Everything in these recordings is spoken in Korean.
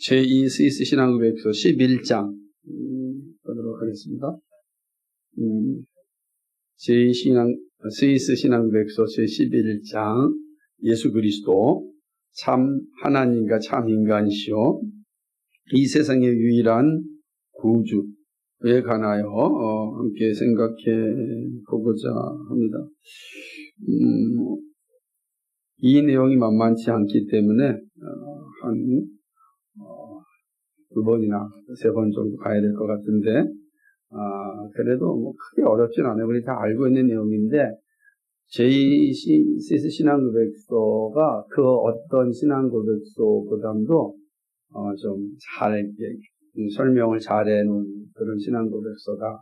제2 스위스 신앙고백서 11장 보도록 하겠습니다. 스위스 신앙고백서 제11장 예수 그리스도 참 하나님과 참 인간이시오 이 세상의 유일한 구주에 관하여 함께 생각해 보고자 합니다. 이 내용이 만만치 않기 때문에 한 두 번이나 세 번 정도 가야 될 것 같은데 그래도 뭐 크게 어렵진 않아요. 우리 다 알고 있는 내용인데 제2 신앙고백서가 그 어떤 신앙고백서보다도 좀 잘 설명을 잘해놓은 그런 신앙고백서다.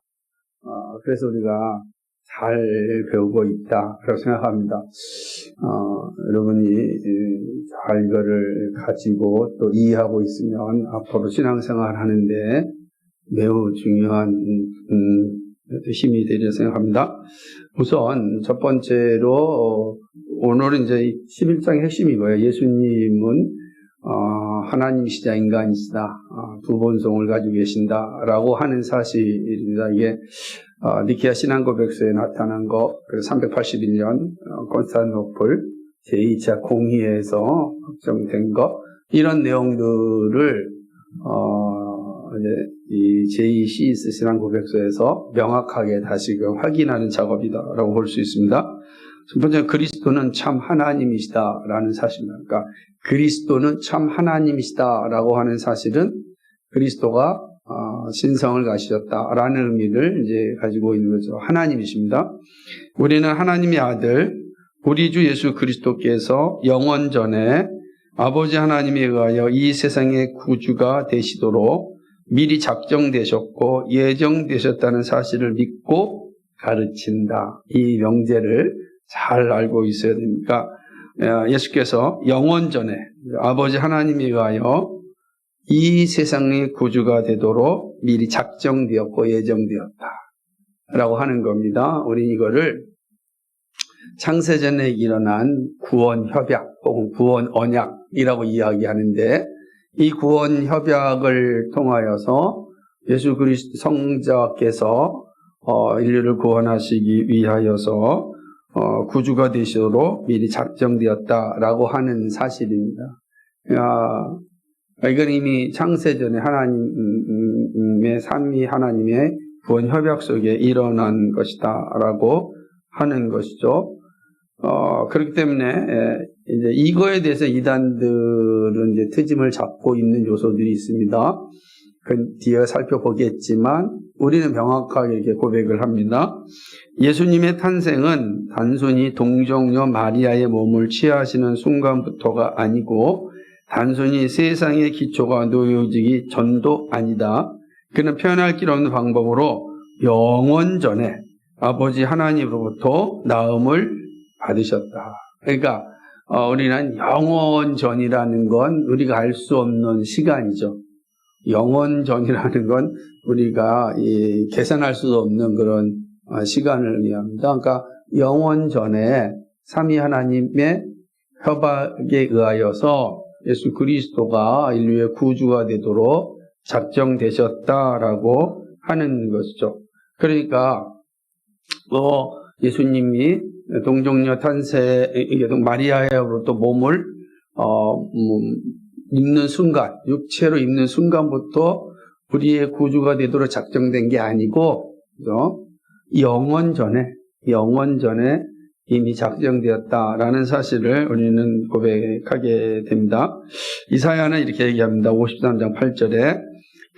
그래서 우리가 잘 배우고 있다라고 생각합니다. 여러분이 잘 이거를 가지고 또 이해하고 있으면 앞으로 신앙생활 하는데 매우 중요한 힘이 되리라 생각합니다. 우선 첫 번째로 오늘은 이제 11장의 핵심이고요. 예수님은 하나님이시자 인간이시다. 두 본성을 가지고 계신다라고 하는 사실입니다. 이게 니케아 신앙고백서에 나타난 거, 그래서 381년 콘스탄티노플 제2차 공의회에서 확정된 거, 이런 내용들을 이제 이 제2 시스 신앙고백서에서 명확하게 다시금 확인하는 작업이다라고 볼 수 있습니다. 첫 번째, 그리스도는 참 하나님이시다라는 사실입니다. 그러니까 그리스도는 참 하나님이시다라고 하는 사실은 그리스도가 신성을 가지셨다라는 의미를 이제 가지고 있는 거죠. 하나님이십니다. 우리는 하나님의 아들, 우리 주 예수 그리스도께서 영원 전에 아버지 하나님에 의하여 이 세상의 구주가 되시도록 미리 작정되셨고 예정되셨다는 사실을 믿고 가르친다. 이 명제를 잘 알고 있어야 됩니다. 예수께서 영원 전에 아버지 하나님에 의하여 이 세상의 구주가 되도록 미리 작정되었고 예정되었다 라고 하는 겁니다. 우리는 이거를 창세전에 일어난 구원 협약 혹은 구원 언약이라고 이야기하는데, 이 구원 협약을 통하여서 예수 그리스도 성자께서 인류를 구원하시기 위하여서 구주가 되시도록 미리 작정되었다라고 하는 사실입니다. 이건 이미 창세전에 하나님의 삼위 하나님의 구원 협약 속에 일어난 것이다라고 하는 것이죠. 그렇기 때문에 이제 이거에 대해서 이단들은 이제 트집을 잡고 있는 요소들이 있습니다. 그 뒤에 살펴보겠지만 우리는 명확하게 이렇게 고백을 합니다. 예수님의 탄생은 단순히 동정녀 마리아의 몸을 취하시는 순간부터가 아니고 단순히 세상의 기초가 놓여지기 전도 아니다. 그는 표현할 길 없는 방법으로 영원 전에 아버지 하나님으로부터 나음을 받으셨다. 그러니까 우리는 영원 전이라는 건 우리가 알 수 없는 시간이죠. 영원 전이라는 건 우리가 계산할 수 없는 그런 시간을 의미합니다. 그러니까 영원 전에 삼위 하나님의 협약에 의하여서 예수 그리스도가 인류의 구주가 되도록 작정되셨다라고 하는 것이죠. 그러니까 예수님이 동정녀 탄생, 마리아로부터 몸을 입는 순간, 육체로 입는 순간부터 우리의 구주가 되도록 작정된 게 아니고 영원 전에 이미 작정되었다라는 사실을 우리는 고백하게 됩니다. 이사야는 이렇게 얘기합니다. 53장 8절에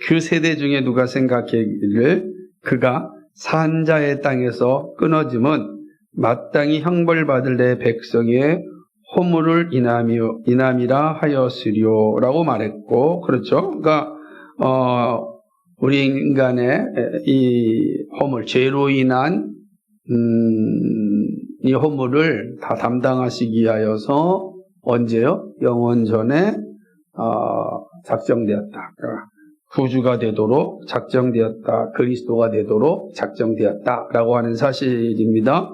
그 세대 중에 누가 생각하기를 그가 산 자의 땅에서 끊어짐은 마땅히 형벌받을 내 백성의 허물을 인함이라 하였으리요 라고 말했고, 그렇죠? 그러니까 우리 인간의 이 허물, 죄로 인한 이 허물을 다 담당하시기 위하여서 언제요? 영원 전에 작정되었다. 구주가 되도록 작정되었다. 그리스도가 되도록 작정되었다라고 하는 사실입니다.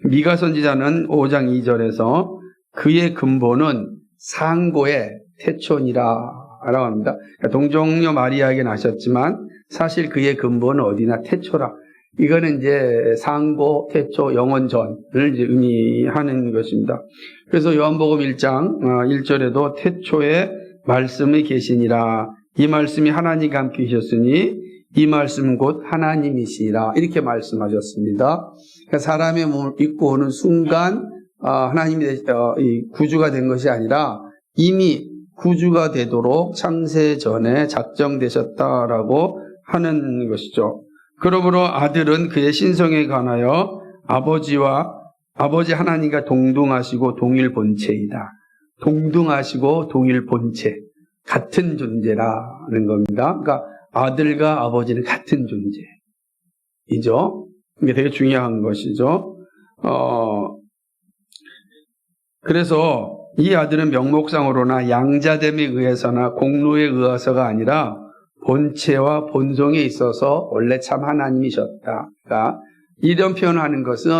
미가 선지자는 5장 2절에서 그의 근본은 상고의 태초니라 라고 합니다. 그러니까 동정녀 마리아에게 나셨지만 사실 그의 근본은 어디나 태초라. 이거는 이제 상고, 태초, 영원전을 이제 의미하는 것입니다. 그래서 요한복음 1장 1절에도 태초에 말씀이 계시니라. 이 말씀이 하나님과 함께 계셨으니 이 말씀 곧 하나님이시라. 이렇게 말씀하셨습니다. 그러니까 사람의 몸을 입고 오는 순간 하나님이 구주가 된 것이 아니라 이미 구주가 되도록 창세 전에 작정되셨다라고 하는 것이죠. 그러므로 아들은 그의 신성에 관하여 아버지 하나님과 동등하시고 동일 본체이다. 동등하시고 동일 본체, 같은 존재라는 겁니다. 그러니까 아들과 아버지는 같은 존재이죠. 이게 되게 중요한 것이죠. 그래서 이 아들은 명목상으로나 양자됨에 의해서나 공로에 의해서가 아니라 본체와 본성에 있어서 원래 참 하나님이셨다. 그러니까 이런 표현을 하는 것은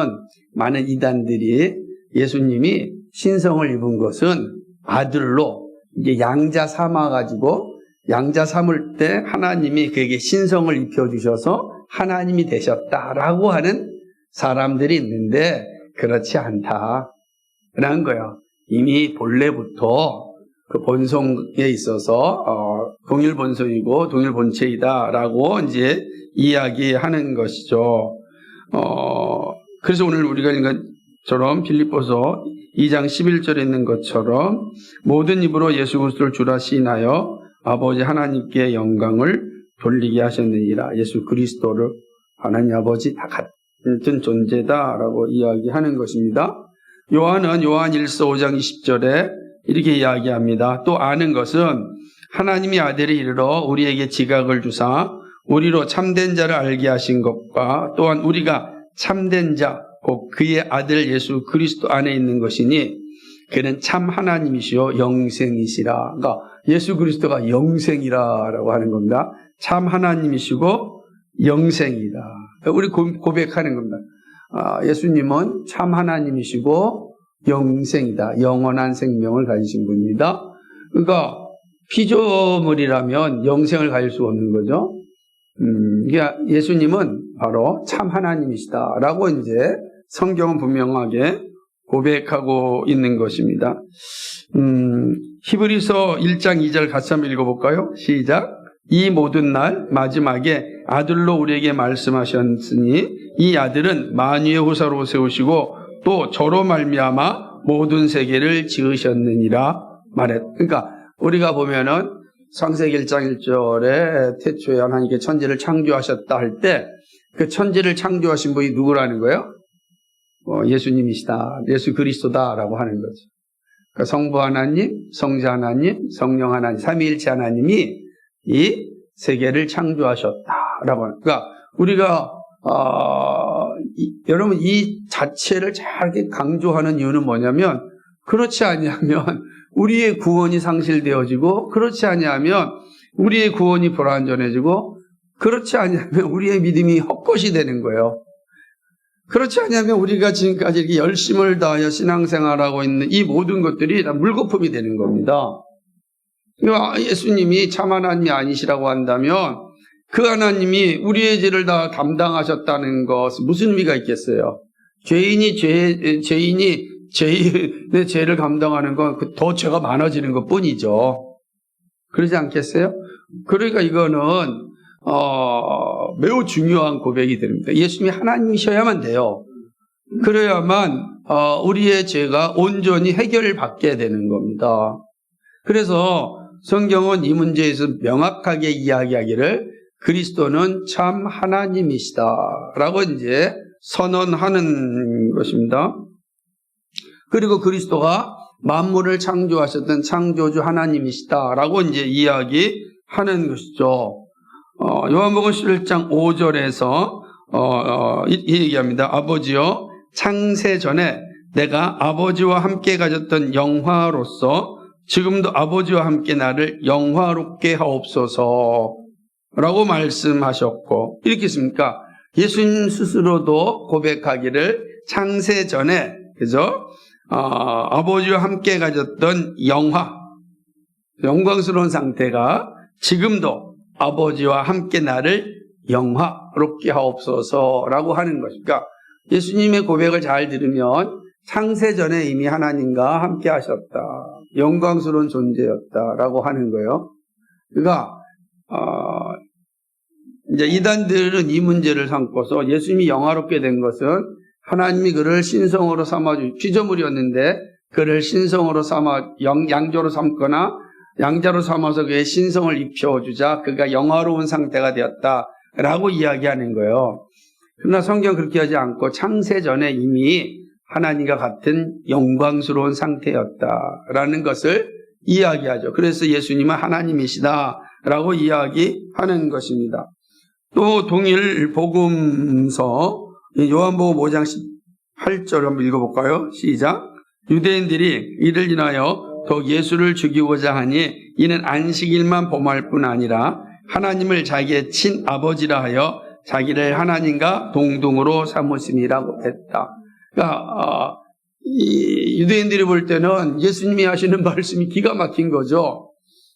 많은 이단들이 예수님이 신성을 입은 것은 아들로 이게 양자 삼아가지고 양자 삼을 때 하나님이 그에게 신성을 입혀주셔서 하나님이 되셨다라고 하는 사람들이 있는데 그렇지 않다라는 거예요. 이미 본래부터 그 본성에 있어서 동일 본성이고 동일 본체이다라고 이제 이야기하는 것이죠. 그래서 오늘 우리가 읽은 것처럼 빌립보서 2장 11절에 있는 것처럼 모든 입으로 예수 그리스도를 주라 시인하여 아버지 하나님께 영광을 돌리게 하셨느니라. 예수 그리스도를 하나님 아버지 다 같은 존재다라고 이야기하는 것입니다. 요한은 요한 1서 5장 20절에 이렇게 이야기합니다. 또 아는 것은 하나님이 아들이 이르러 우리에게 지각을 주사 우리로 참된 자를 알게 하신 것과 또한 우리가 참된 자, 곧 그의 아들 예수 그리스도 안에 있는 것이니 그는 참 하나님이시요 영생이시라. 그러니까 예수 그리스도가 영생이라고 하는 겁니다. 참 하나님이시고 영생이다. 우리 고백하는 겁니다. 예수님은 참 하나님이시고 영생이다. 영원한 생명을 가지신 분입니다. 그러니까 피조물이라면 영생을 가질 수 없는 거죠. 그러니까 예수님은 바로 참 하나님이시다라고 이제 성경은 분명하게 고백하고 있는 것입니다. 히브리서 1장 2절 같이 한번 읽어볼까요? 시작. 이 모든 날 마지막에 아들로 우리에게 말씀하셨으니 이 아들은 만유의 후사로 세우시고 또 저로 말미암아 모든 세계를 지으셨느니라 말했. 그러니까 우리가 보면은 창세기 1장 1절에 태초에 하나님께 천지를 창조하셨다 할 때 그 천지를 창조하신 분이 누구라는 거예요? 예수님이시다. 예수 그리스도다라고 하는 거죠. 그러니까 성부 하나님, 성자 하나님, 성령 하나님, 삼위일체 하나님이 이 세계를 창조하셨다라고 하는. 그러니까 우리가 여러분 이 자체를 잘게 강조하는 이유는 뭐냐면 그렇지 아니하면 우리의 구원이 상실되어지고 그렇지 아니하면 우리의 구원이 불완전해지고 그렇지 아니하면 우리의 믿음이 헛것이 되는 거예요. 그렇지 아니하면 우리가 지금까지 이렇게 열심을 다하여 신앙생활하고 있는 이 모든 것들이 다 물거품이 되는 겁니다. 그러니까 예수님이 참 하나님이 아니시라고 한다면 그 하나님이 우리의 죄를 다 담당하셨다는 것은 무슨 의미가 있겠어요? 죄인의 죄를 감당하는 건 더 죄가 많아지는 것 뿐이죠. 그러지 않겠어요? 그러니까 이거는 매우 중요한 고백이 됩니다. 예수님이 하나님이셔야만 돼요. 그래야만 우리의 죄가 온전히 해결받게 되는 겁니다. 그래서 성경은 이 문제에서 명확하게 이야기하기를 그리스도는 참 하나님이시다라고 이제 선언하는 것입니다. 그리고 그리스도가 만물을 창조하셨던 창조주 하나님이시다라고 이제 이야기하는 것이죠. 요한복음 11장 5절에서 이 얘기합니다. 아버지여 창세 전에 내가 아버지와 함께 가졌던 영화로서 지금도 아버지와 함께 나를 영화롭게 하옵소서 라고 말씀하셨고 이렇게 했습니까? 예수님 스스로도 고백하기를 창세 전에 그죠? 아버지와 함께 가졌던 영화 영광스러운 상태가 지금도 아버지와 함께 나를 영화롭게 하옵소서라고 하는 것입니다. 예수님의 고백을 잘 들으면 창세전에 이미 하나님과 함께 하셨다. 영광스러운 존재였다라고 하는 거예요. 그러니까 이제 이단들은 이 문제를 삼고서 예수님이 영화롭게 된 것은 하나님이 그를 신성으로 삼아주 피조물이었는데 그를 신성으로 삼아 양조로 삼거나 양자로 삼아서 그의 신성을 입혀주자 그가 영화로운 상태가 되었다라고 이야기하는 거예요. 그러나 성경은 그렇게 하지 않고 창세전에 이미 하나님과 같은 영광스러운 상태였다라는 것을 이야기하죠. 그래서 예수님은 하나님이시다라고 이야기하는 것입니다. 또 동일 복음서 요한복음 5장 8절 한번 읽어볼까요? 시작. 유대인들이 이를 인하여 더욱 예수를 죽이고자 하니 이는 안식일만 범할 뿐 아니라 하나님을 자기의 친아버지라 하여 자기를 하나님과 동등으로 삼으심이라고 했다. 그러니까 이 유대인들이 볼 때는 예수님이 하시는 말씀이 기가 막힌 거죠.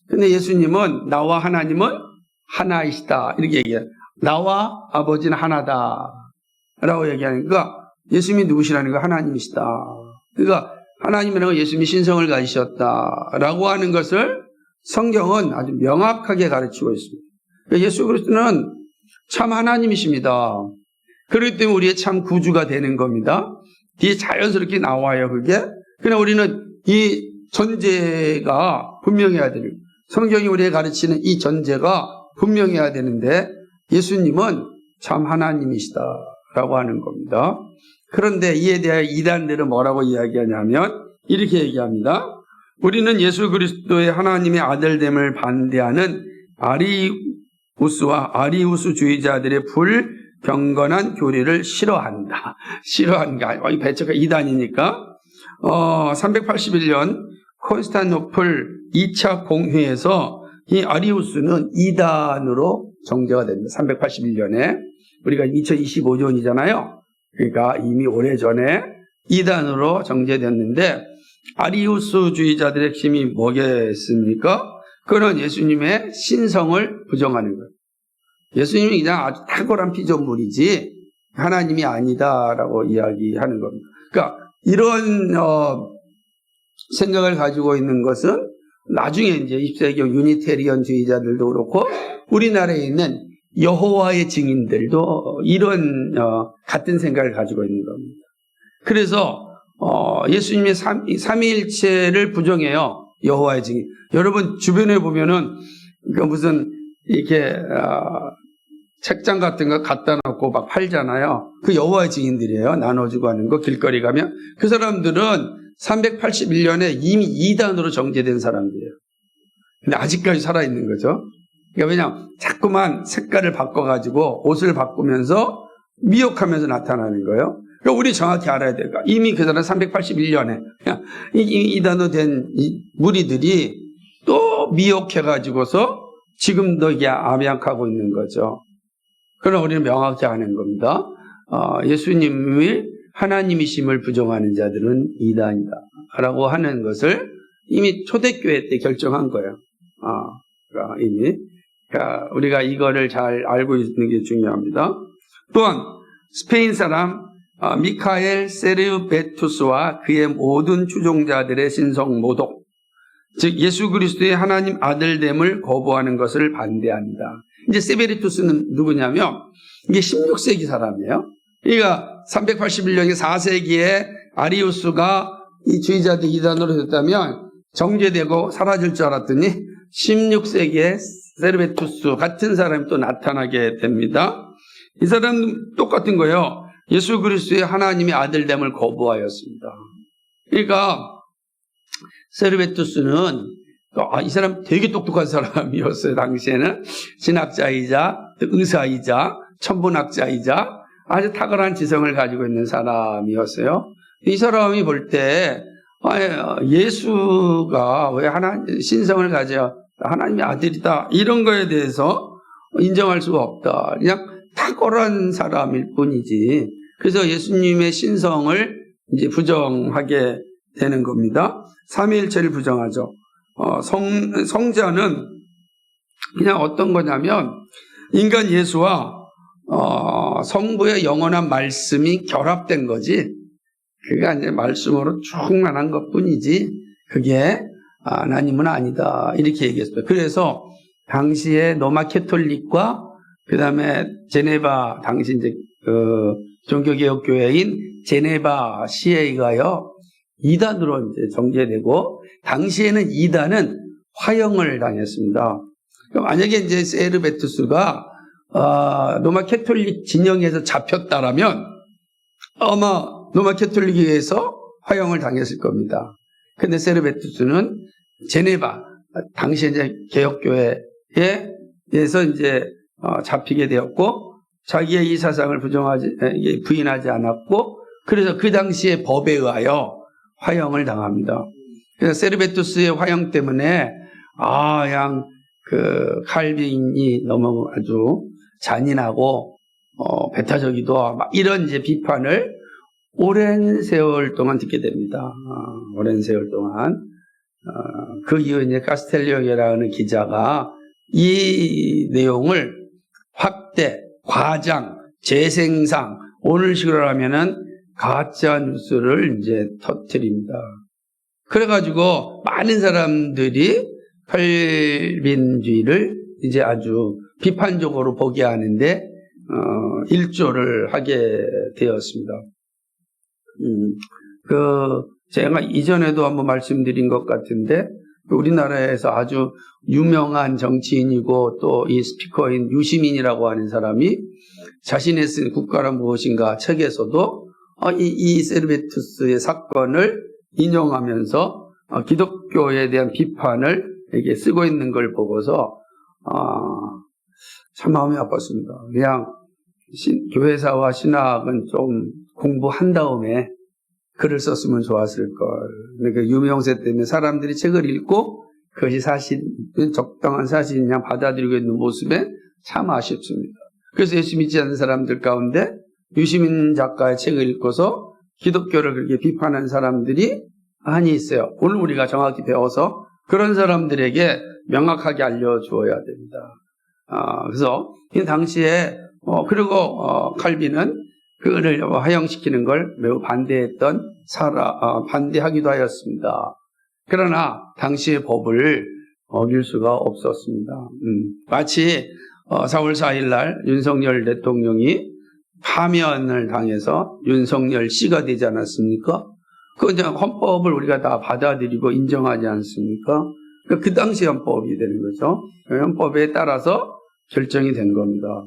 근데 예수님은 나와 하나님은 하나이시다 이렇게 얘기해요. 나와 아버지는 하나다 라고 얘기하는 거니까 예수님이 누구시라는 거 하나님이시다. 그러니까 하나님이라는 건 예수님이 신성을 가지셨다라고 하는 것을 성경은 아주 명확하게 가르치고 있습니다. 그러니까 예수 그리스도는 참 하나님이십니다. 그렇기 때문에 우리의 참 구주가 되는 겁니다. 뒤에 자연스럽게 나와요, 그게. 그러나 우리는 이 전제가 분명해야 돼요. 성경이 우리에게 가르치는 이 전제가 분명해야 되는데 예수님은 참 하나님이시다라고 하는 겁니다. 그런데 이에 대해 이단들은 뭐라고 이야기하냐면 이렇게 얘기합니다. 우리는 예수 그리스도의 하나님의 아들됨을 반대하는 아리우스와 아리우스주의자들의 불경건한 교리를 싫어한다. 싫어한가? 이 배척가 이단이니까. 381년 콘스탄노플 2차 공회에서 이 아리우스는 이단으로 정죄가 됩니다. 381년에. 우리가 2025년이잖아요. 그러니까 이미 오래전에 이단으로 정죄됐는데 아리우스주의자들의 핵심이 뭐겠습니까? 그는 예수님의 신성을 부정하는 거예요. 예수님이 그냥 아주 탁월한 피조물이지 하나님이 아니다라고 이야기하는 겁니다. 그러니까 이런 생각을 가지고 있는 것은 나중에 이제 20세기 유니테리언주의자들도 그렇고 우리나라에 있는 여호와의 증인들도 이런 같은 생각을 가지고 있는 겁니다. 그래서 예수님의 삼위일체를 부정해요. 여호와의 증인. 여러분 주변에 보면은 그 무슨 이렇게 책장 같은 거 갖다 놓고 막 팔잖아요. 그 여호와의 증인들이에요. 나눠주고 하는 거 길거리 가면 그 사람들은 381년에 이미 이단으로 정죄된 사람들이에요. 근데 아직까지 살아있는 거죠. 그러니까 왜냐하면 자꾸만 색깔을 바꿔가지고 옷을 바꾸면서 미혹하면서 나타나는 거예요. 그러니까 우리 정확히 알아야 돼요. 이미 그 사람 381년에 이단으로 된 무리들이 또 미혹해가지고서 지금도 이게 암약하고 있는 거죠. 그러나 우리는 명확히 아는 겁니다. 예수님이 하나님이심을 부정하는 자들은 이단이다 라고 하는 것을 이미 초대교회 때 결정한 거예요. 그러니까 이미 그러니까 우리가 이거를 잘 알고 있는 게 중요합니다. 또한 스페인 사람 미카엘 세르베투스와 그의 모든 추종자들의 신성 모독, 즉 예수 그리스도의 하나님 아들됨을 거부하는 것을 반대한다. 이제 세베리투스는 누구냐면 이게 16세기 사람이에요. 그러니까 381년에 4세기에 아리우스가 이 주의자들 이단으로 됐다면 정죄되고 사라질 줄 알았더니 16세기에 세르베투스 같은 사람이 또 나타나게 됩니다. 이 사람은 똑같은 거예요. 예수 그리스도의 하나님의 아들됨을 거부하였습니다. 그러니까 세르베투스는 이 사람 되게 똑똑한 사람이었어요. 당시에는 신학자이자 의사이자 천문학자이자 아주 탁월한 지성을 가지고 있는 사람이었어요. 이 사람이 볼 때 예수가 왜 신성을 가져 하나님의 아들이다 이런 거에 대해서 인정할 수가 없다. 그냥 탁월한 사람일 뿐이지. 그래서 예수님의 신성을 이제 부정하게 되는 겁니다. 삼위일체를 부정하죠. 성자는 그냥 어떤 거냐면 인간 예수와 성부의 영원한 말씀이 결합된 거지. 그가 이제 말씀으로 충만한 것 뿐이지, 그게 하나님은 아니다. 이렇게 얘기했어요. 그래서 당시에 로마 캐톨릭과 그 다음에 제네바, 당시 이제 종교개혁교회인 제네바 시에 의하여 이단으로 이제 정제되고, 당시에는 이단은 화형을 당했습니다. 그럼 만약에 이제 세르베투스가 로마 캐톨릭 진영에서 잡혔다라면 아마 로마 캐톨릭에 의해서 화형을 당했을 겁니다. 근데 세르베투스는 제네바, 당시 이제 개혁교회에 의해서 이제 잡히게 되었고, 자기의 이 사상을 부인하지 않았고, 그래서 그 당시의 법에 의하여 화형을 당합니다. 그래서 세르베투스의 화형 때문에 그냥 그 칼빈이 너무 아주 잔인하고 배타적이도 막 이런 이제 비판을 오랜 세월 동안 듣게 됩니다. 오랜 세월 동안. 그 이후 이제 카스텔리오게라는 기자가 이 내용을 확대, 과장, 재생산, 오늘식으로 하면은 가짜 뉴스를 이제 터뜨립니다. 그래가지고 많은 사람들이 칼빈주의를 이제 아주 비판적으로 보게 하는데 일조를 하게 되었습니다. 제가 이전에도 한번 말씀드린 것 같은데, 우리나라에서 아주 유명한 정치인이고 또 이 스피커인 유시민이라고 하는 사람이 자신의 쓴 국가란 무엇인가 책에서도 이 세르베투스의 사건을 인용하면서 기독교에 대한 비판을 이렇게 쓰고 있는 걸 보고서 참 마음이 아팠습니다. 그냥 교회사와 신학은 좀 공부한 다음에 글을 썼으면 좋았을 걸. 그러니까 유명세 때문에 사람들이 책을 읽고 그것이 적당한 사실이냐 받아들이고 있는 모습에 참 아쉽습니다. 그래서 예수 믿지 않는 사람들 가운데 유시민 작가의 책을 읽고서 기독교를 그렇게 비판한 사람들이 많이 있어요. 오늘 우리가 정확히 배워서 그런 사람들에게 명확하게 알려주어야 됩니다. 그래서 이 당시에 그리고 칼빈은 그를 화형시키는 걸 매우 반대하기도 하였습니다. 그러나 당시의 법을 어길 수가 없었습니다. 마치 4월 4일 날 윤석열 대통령이 파면을 당해서 윤석열 씨가 되지 않았습니까? 그 이제 헌법을 우리가 다 받아들이고 인정하지 않습니까? 그 당시 헌법이 되는 거죠. 헌법에 따라서 결정이 된 겁니다.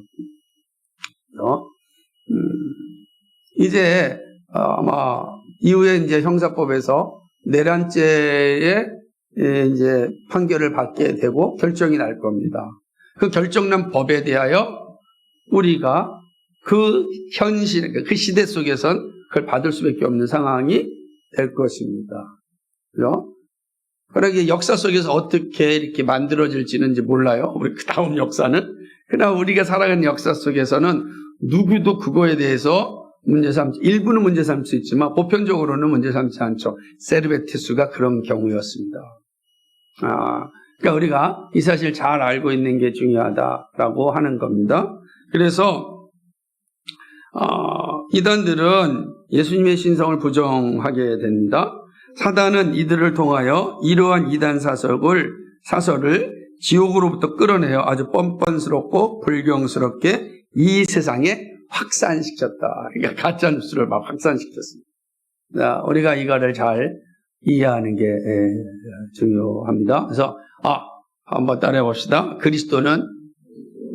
이제 아마 이후에 이제 형사법에서 내란죄에 이제 판결을 받게 되고 결정이 날 겁니다. 그 결정난 법에 대하여 우리가 그 현실, 그 시대 속에선 그걸 받을 수밖에 없는 상황이 될 것입니다. 그죠? 그러게 역사 속에서 어떻게 이렇게 만들어질지는 이제 몰라요. 우리 그 다음 역사는. 그러나 우리가 살아가는 역사 속에서는 누구도 그거에 대해서 일부는 문제 삼을 수 있지만 보편적으로는 문제 삼지 않죠. 세르베투스가 그런 경우였습니다. 그러니까 우리가 이 사실 잘 알고 있는 게 중요하다라고 하는 겁니다. 그래서 이단들은 예수님의 신성을 부정하게 됩니다. 사단은 이들을 통하여 이러한 이단 사설을 지옥으로부터 끌어내어 아주 뻔뻔스럽고 불경스럽게 이 세상에 확산시켰다. 그러니까 가짜뉴스를 막 확산시켰습니다. 우리가 이거를 잘 이해하는 게 중요합니다. 그래서 한번 따라해 봅시다. 그리스도는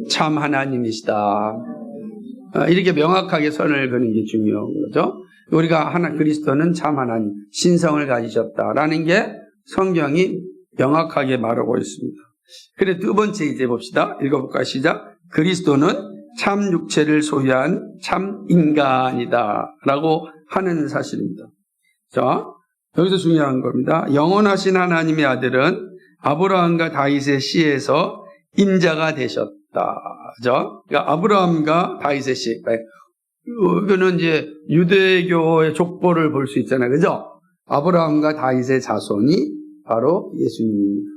참 하나님이시다. 이렇게 명확하게 선을 그는 게 중요한 거죠. 우리가 그리스도는 참 하나님, 신성을 가지셨다라는 게 성경이 명확하게 말하고 있습니다. 그래, 두 번째 이제 봅시다. 읽어볼까요? 시작. 그리스도는 참 육체를 소유한 참 인간이다 라고 하는 사실입니다. 자, 여기서 중요한 겁니다. 영원하신 하나님의 아들은 아브라함과 다윗의 씨에서 인자가 되셨다. 그죠? 그러니까 아브라함과 다윗의 씨. 이거는 이제 유대교의 족보를 볼 수 있잖아요. 그죠? 아브라함과 다윗의 자손이 바로 예수님입니다.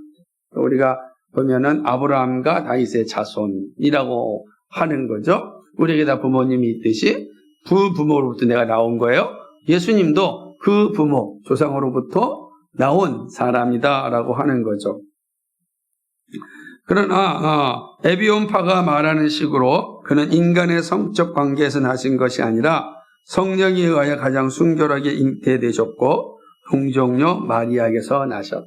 우리가 보면은 아브라함과 다윗의 자손이라고 하는 거죠. 우리에게 다 부모님이 있듯이 부모로부터 내가 나온 거예요. 예수님도 그 부모, 조상으로부터 나온 사람이다라고 하는 거죠. 그러나 에비온파가 말하는 식으로 그는 인간의 성적 관계에서 나신 것이 아니라 성령에 의하여 가장 순결하게 잉태되셨고 동정녀 마리아에게서 나셨다.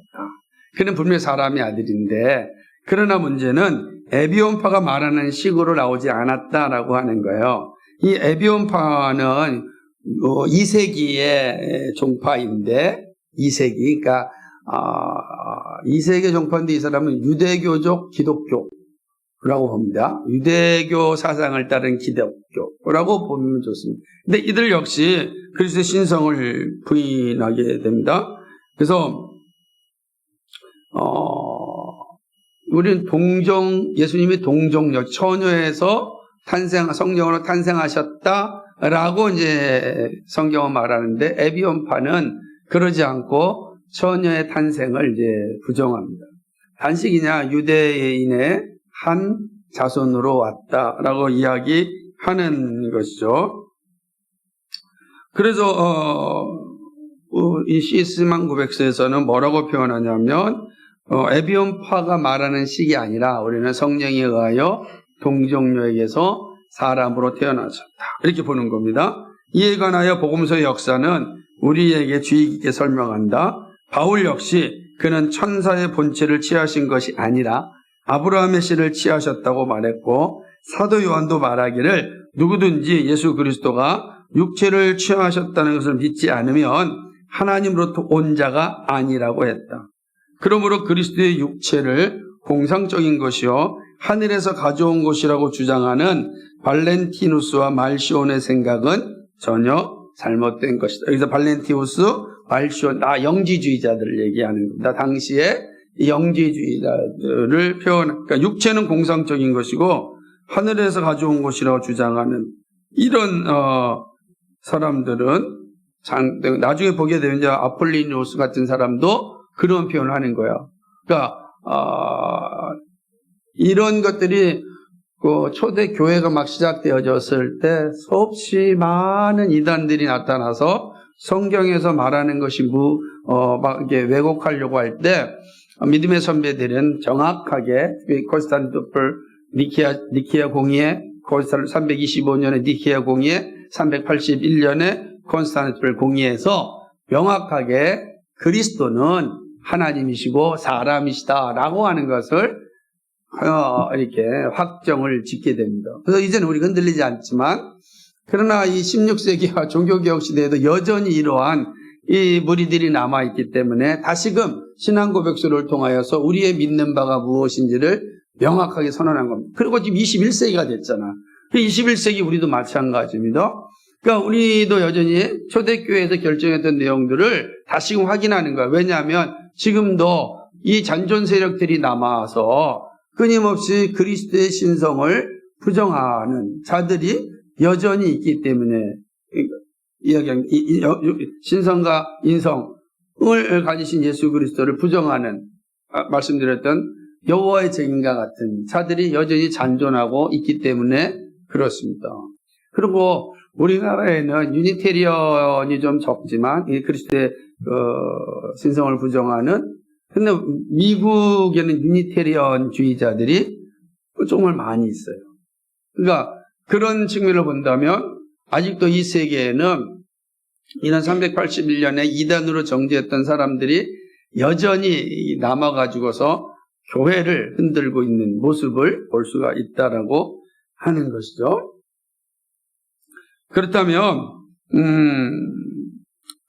그는 분명히 사람의 아들인데 그러나 문제는 에비온파가 말하는 식으로 나오지 않았다라고 하는 거예요. 이 에비온파는 2세기의 종파인데 2세기 그러니까 2세기 종파인데 이 사람은 유대교적 기독교라고 봅니다. 유대교 사상을 따른 기독교라고 보면 좋습니다. 근데 이들 역시 그리스도의 신성을 부인하게 됩니다. 그래서 우리는 예수님이 동정녀, 처녀에서 성령으로 탄생하셨다라고 이제 성경은 말하는데 에비온파는 그러지 않고 처녀의 탄생을 이제 부정합니다. 단식이냐 유대인의 한 자손으로 왔다라고 이야기하는 것이죠. 그래서 이 시스만 고백서에서는 뭐라고 표현하냐면 에비온파가 말하는 식이 아니라 우리는 성령에 의하여 동정녀에게서 사람으로 태어나셨다. 이렇게 보는 겁니다. 이에 관하여 복음서의 역사는 우리에게 주의 깊게 설명한다. 바울 역시 그는 천사의 본체를 취하신 것이 아니라 아브라함의 씨를 취하셨다고 말했고 사도 요한도 말하기를 누구든지 예수 그리스도가 육체를 취하셨다는 것을 믿지 않으면 하나님으로부터 온 자가 아니라고 했다. 그러므로 그리스도의 육체를 공상적인 것이요 하늘에서 가져온 것이라고 주장하는 발렌티누스와 말시온의 생각은 전혀 잘못된 것이다. 여기서 발렌티누스, 말시온, 영지주의자들을 얘기하는 겁니다. 당시에 영지주의자들을 그러니까 육체는 공상적인 것이고 하늘에서 가져온 것이라고 주장하는 이런 사람들은 나중에 보게 되면 이제 아폴리누스 같은 사람도 그런 표현을 하는 거예요. 그러니까 이런 것들이 초대 교회가 막 시작되어졌을 때 수없이 많은 이단들이 나타나서 성경에서 말하는 것이 막 이렇게 왜곡하려고 할 때 믿음의 선배들은 정확하게 콘스탄티노플 니케아 공의회 325년에 니케아 공의회 381년에 콘스탄티노플 공의회에서 명확하게 그리스도는 하나님이시고 사람이시다라고 하는 것을 이렇게 확정을 짓게 됩니다. 그래서 이제는 우리가 흔들리지 않지만 그러나 이 16세기와 종교개혁 시대에도 여전히 이러한 이 무리들이 남아있기 때문에 다시금 신앙고백서를 통하여서 우리의 믿는 바가 무엇인지를 명확하게 선언한 겁니다. 그리고 지금 21세기가 됐잖아. 21세기 우리도 마찬가지입니다. 그러니까 우리도 여전히 초대교회에서 결정했던 내용들을 다시금 확인하는 거야. 왜냐하면 지금도 이 잔존 세력들이 남아서 끊임없이 그리스도의 신성을 부정하는 자들이 여전히 있기 때문에 신성과 인성을 가지신 예수 그리스도를 부정하는 말씀드렸던 여호와의 증인과 같은 자들이 여전히 잔존하고 있기 때문에 그렇습니다. 그리고 우리나라에는 유니테리언이 좀 적지만 그리스도의 신성을 부정하는 근데 미국에는 유니테리언주의자들이 정말 많이 있어요. 그러니까 그런 측면을 본다면 아직도 이 세계에는 이런 381년에 이단으로 정죄했던 사람들이 여전히 남아가지고서 교회를 흔들고 있는 모습을 볼 수가 있다라고 하는 것이죠. 그렇다면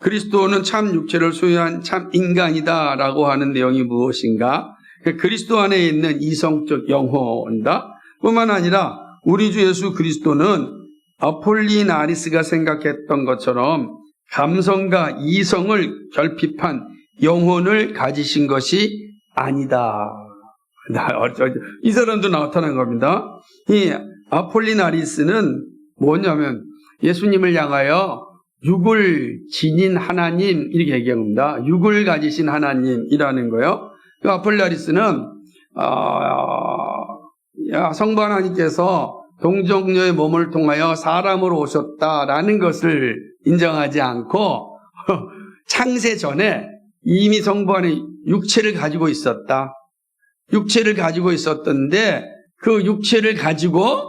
그리스도는 참 육체를 소유한 참 인간이다라고 하는 내용이 무엇인가? 그리스도 안에 있는 이성적 영혼이다. 뿐만 아니라 우리 주 예수 그리스도는 아폴리나리스가 생각했던 것처럼 감성과 이성을 결핍한 영혼을 가지신 것이 아니다. 이 사람도 나타난 겁니다. 이 아폴리나리스는 뭐냐면 예수님을 향하여 육을 지닌 하나님 이렇게 얘기합니다. 육을 가지신 하나님이라는 거예요. 그 아폴리아리스는 성부 하나님께서 동정녀의 몸을 통하여 사람으로 오셨다라는 것을 인정하지 않고 창세 전에 이미 성부 안에 육체를 가지고 있었다. 육체를 가지고 있었던데 그 육체를 가지고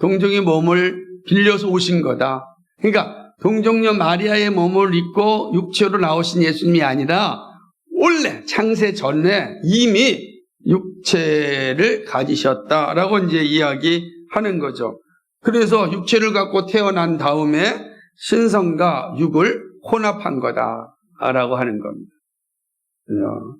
동정의 몸을 빌려서 오신 거다. 그러니까 동정녀 마리아의 몸을 입고 육체로 나오신 예수님이 아니라 원래 창세 전에 이미 육체를 가지셨다라고 이제 이야기하는 거죠. 그래서 육체를 갖고 태어난 다음에 신성과 육을 혼합한 거다라고 하는 겁니다.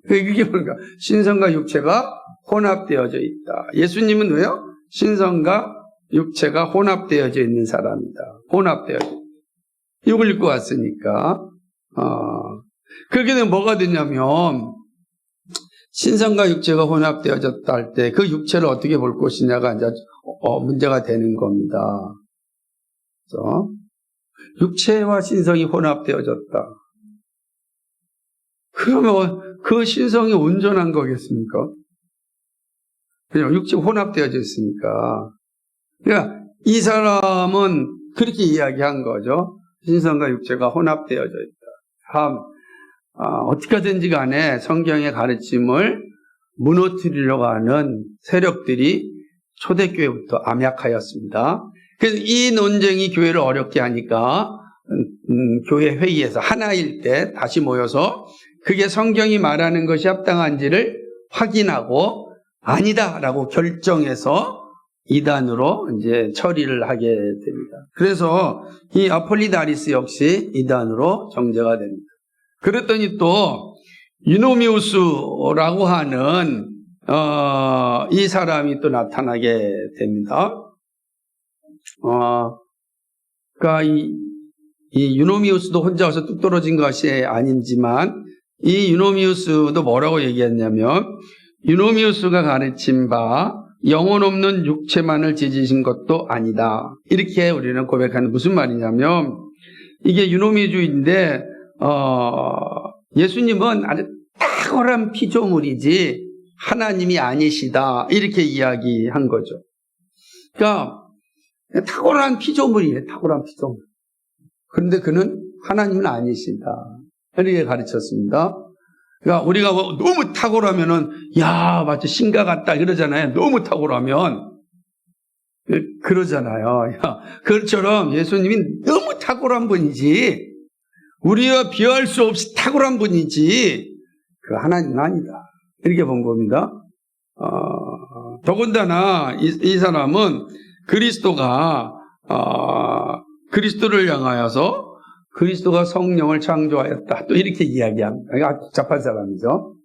그게 뭔가 신성과 육체가 혼합되어져 있다. 예수님은 왜요? 신성과 육체가 혼합되어져 있는 사람이다. 혼합되어져 있다. 육을 입고 왔으니까. 그렇게 되면 뭐가 되냐면 신성과 육체가 혼합되어졌다 할 때 그 육체를 어떻게 볼 것이냐가 이제 문제가 되는 겁니다. 그래서 육체와 신성이 혼합되어졌다. 그러면 그 신성이 온전한 거겠습니까? 그냥 육체가 혼합되어져 있으니까. 그러니까 이 사람은 그렇게 이야기한 거죠. 신성과 육체가 혼합되어져 있다. 참 어떻게 하든지 간에 성경의 가르침을 무너뜨리려고 하는 세력들이 초대교회부터 암약하였습니다. 그래서 이 논쟁이 교회를 어렵게 하니까 교회 회의에서 하나일 때 다시 모여서 그게 성경이 말하는 것이 합당한지를 확인하고 아니다라고 결정해서 이단으로 이제 처리를 하게 됩니다. 그래서 이 아폴리다리스 역시 이단으로 정죄가 됩니다. 그랬더니 또 유노미우스라고 하는 이 사람이 또 나타나게 됩니다. 그러니까 이 유노미우스도 혼자 와서 뚝 떨어진 것이 아니지만 이 유노미우스도 뭐라고 얘기했냐면 유노미우스가 가르친 바 영혼 없는 육체만을 지지신 것도 아니다. 이렇게 우리는 고백하는 무슨 말이냐면 이게 유노미주의인데 예수님은 아주 탁월한 피조물이지 하나님이 아니시다. 이렇게 이야기한 거죠. 그러니까 탁월한 피조물이에요. 탁월한 피조물. 그런데 그는 하나님은 아니시다. 이렇게 가르쳤습니다. 그러니까 우리가 너무 탁월하면은 야 마치 신과 같다 이러잖아요. 너무 탁월하면 그러잖아요. 그것처럼 예수님이 너무 탁월한 분이지 우리와 비할 수 없이 탁월한 분이지 그 하나님은 아니다. 이렇게 본 겁니다. 더군다나 이 사람은 그리스도가 그리스도를 향하여서 그리스도가 성령을 창조하였다. 또 이렇게 이야기합니다. 아주 복잡한 사람이죠.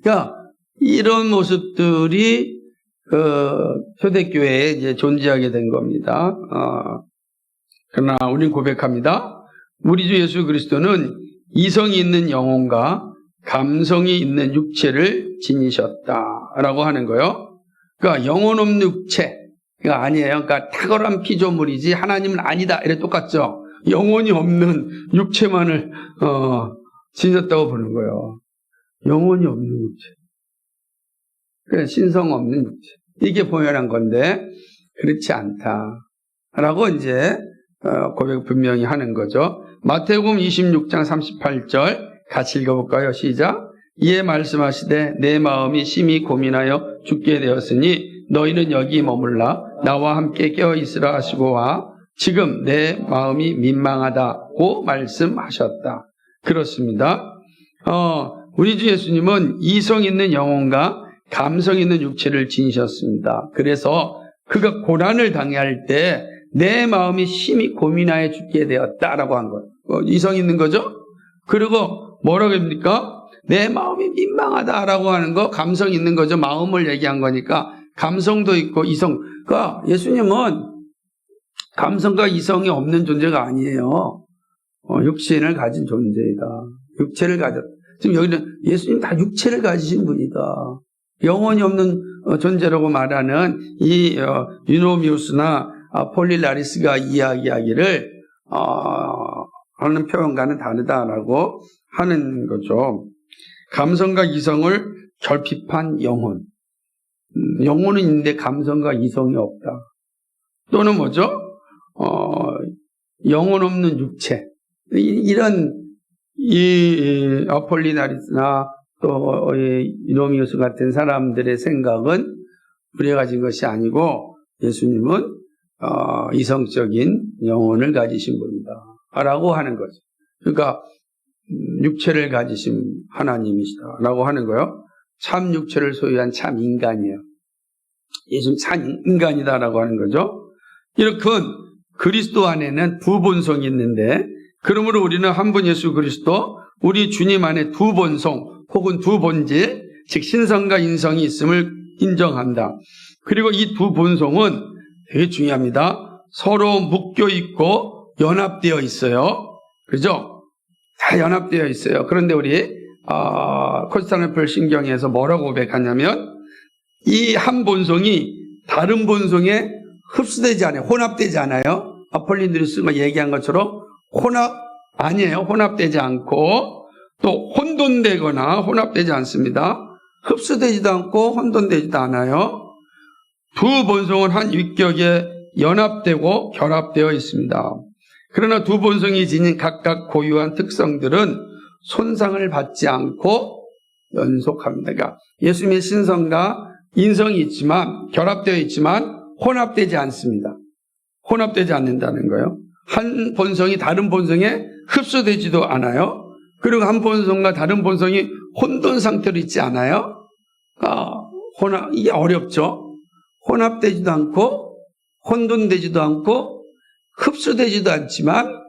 그러니까 이런 모습들이 초대교회에 이제 존재하게 된 겁니다. 그러나 우리는 고백합니다. 우리 주 예수 그리스도는 이성이 있는 영혼과 감성이 있는 육체를 지니셨다라고 하는 거예요. 그러니까 영혼 없는 육체가 아니에요. 그러니까 탁월한 피조물이지 하나님은 아니다. 이래 똑같죠. 영혼이 없는 육체만을 지녔다고 보는 거예요. 영혼이 없는 육체. 그러니까 신성 없는 육체. 이게 보면한 건데 그렇지 않다라고 이제 고백 분명히 하는 거죠. 마태복음 26장 38절 같이 읽어볼까요? 시작. 이에 말씀하시되 내 마음이 심히 고민하여 죽게 되었으니 너희는 여기 머물라 나와 함께 깨어있으라 하시고와 지금 내 마음이 민망하다고 말씀하셨다. 그렇습니다. 우리 주 예수님은 이성 있는 영혼과 감성 있는 육체를 지니셨습니다. 그래서 그가 고난을 당할 때 내 마음이 심히 고민하여 죽게 되었다라고 한 거예요. 이성 있는 거죠? 그리고 뭐라고 합니까? 내 마음이 민망하다라고 하는 거 감성 있는 거죠. 마음을 얘기한 거니까 감성도 있고 이성. 그러니까 예수님은 감성과 이성이 없는 존재가 아니에요. 육신을 가진 존재이다. 육체를 가졌다. 지금 여기는 예수님 다 육체를 가지신 분이다. 영혼이 없는 존재라고 말하는 이 유노미우스나 폴리라리스가 이야기하기를 하는 표현과는 다르다라고 하는 거죠. 감성과 이성을 결핍한 영혼. 영혼은 있는데 감성과 이성이 없다. 또는 뭐죠? 영혼 없는 육체. 이런 아폴리나리스나 또 이로미우스 같은 사람들의 생각은 우리가 가진 것이 아니고 예수님은 이성적인 영혼을 가지신 분이다 라고 하는 거죠. 그러니까 육체를 가지신 하나님이시다 라고 하는 거요. 참 육체를 소유한 참 인간이에요. 예수님 참 인간이다 라고 하는 거죠. 이렇게 그리스도 안에는 두 본성이 있는데, 그러므로 우리는 한 분 예수 그리스도, 우리 주님 안에 두 본성 혹은 두 본질, 즉 신성과 인성이 있음을 인정한다. 그리고 이 두 본성은 되게 중요합니다. 서로 묶여 있고 연합되어 있어요. 그죠? 다 연합되어 있어요. 그런데 우리 콘스탄티노플 신경에서 뭐라고 고백하냐면, 이 한 본성이 다른 본성에 흡수되지 않아요. 혼합되지 않아요. 아폴리누리스가 얘기한 것처럼 혼합 아니에요. 혼합되지 않고 또 혼돈되거나 혼합되지 않습니다. 흡수되지도 않고 혼돈되지도 않아요. 두 본성은 한 위격에 연합되고 결합되어 있습니다. 그러나 두 본성이 지닌 각각 고유한 특성들은 손상을 받지 않고 연속합니다. 그러니까 예수님의 신성과 인성이 있지만, 결합되어 있지만 혼합되지 않습니다. 혼합되지 않는다는 거예요. 한 본성이 다른 본성에 흡수되지도 않아요. 그리고 한 본성과 다른 본성이 혼돈 상태로 있지 않아요. 이게 어렵죠. 혼합되지도 않고 혼돈되지도 않고 흡수되지도 않지만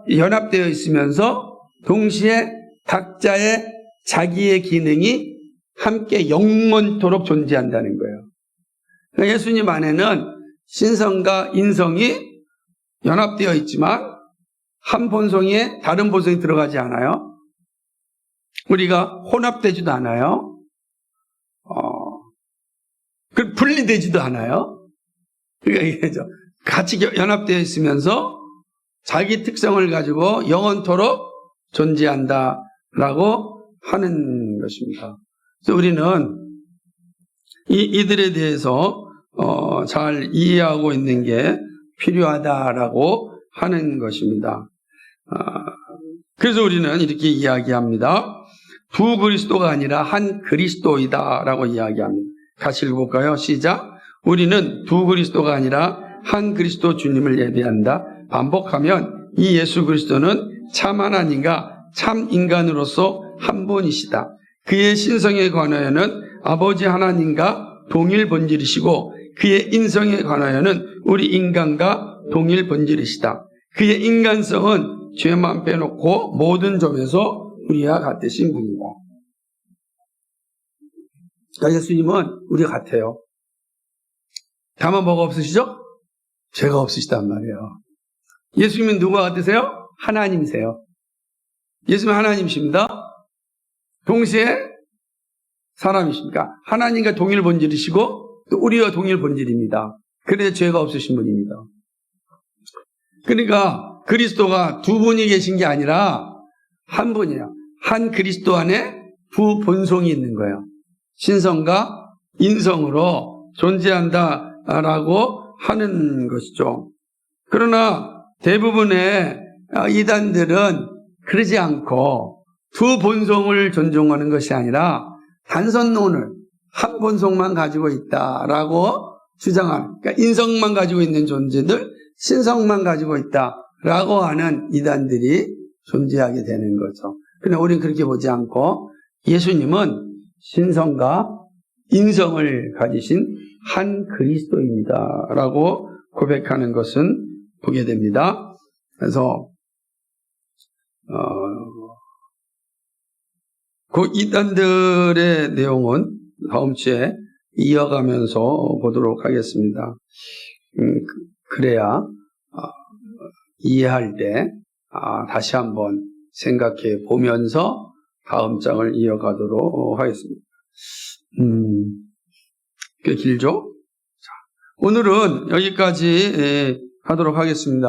연합되어 있으면서 동시에 각자의 자기의 기능이 함께 영원토록 존재한다는 거예요. 그러니까 예수님 안에는 신성과 인성이 연합되어 있지만 한 본성에 다른 본성이 들어가지 않아요. 우리가 혼합되지도 않아요. 분리되지도 않아요. 그러니까 이게죠. 같이 연합되어 있으면서 자기 특성을 가지고 영원토록 존재한다라고 하는 것입니다. 그래서 우리는 이들에 대해서 잘 이해하고 있는 게 필요하다라고 하는 것입니다. 그래서 우리는 이렇게 이야기합니다. 두 그리스도가 아니라 한 그리스도이다라고 이야기합니다. 같이 읽어볼까요? 시작. 우리는 두 그리스도가 아니라 한 그리스도 주님을 예배한다. 반복하면 이 예수 그리스도는 참 하나님과 참 인간으로서 한 분이시다. 그의 신성에 관하여는 아버지 하나님과 동일 본질이시고 그의 인성에 관하여는 우리 인간과 동일 본질이시다. 그의 인간성은 죄만 빼놓고 모든 점에서 우리와 같으신 분이다. 그러니까 예수님은 우리가 같아요. 다만 뭐가 없으시죠? 죄가 없으시단 말이에요. 예수님은 누가 같으세요? 하나님이세요. 예수님은 하나님이십니다. 동시에 사람이십니까? 하나님과 동일 본질이시고 또 우리와 동일 본질입니다. 그래서 죄가 없으신 분입니다. 그러니까 그리스도가 두 분이 계신 게 아니라 한 분이에요. 한 그리스도 안에 두 본성이 있는 거예요. 신성과 인성으로 존재한다라고 하는 것이죠. 그러나 대부분의 이단들은 그러지 않고 두 본성을 존중하는 것이 아니라 단선론을 한 본성만 가지고 있다라고 주장하는, 그러니까 인성만 가지고 있는 존재들, 신성만 가지고 있다라고 하는 이단들이 존재하게 되는 거죠. 그러나 우리는 그렇게 보지 않고 예수님은 신성과 인성을 가지신 한 그리스도입니다라고 고백하는 것은 보게 됩니다. 그래서 그 이단들의 내용은 다음 주에 이어가면서 보도록 하겠습니다. 그래야 이해할 때 다시 한번 생각해 보면서 다음 장을 이어가도록 하겠습니다. 꽤 길죠? 자, 오늘은 여기까지 하도록 하겠습니다.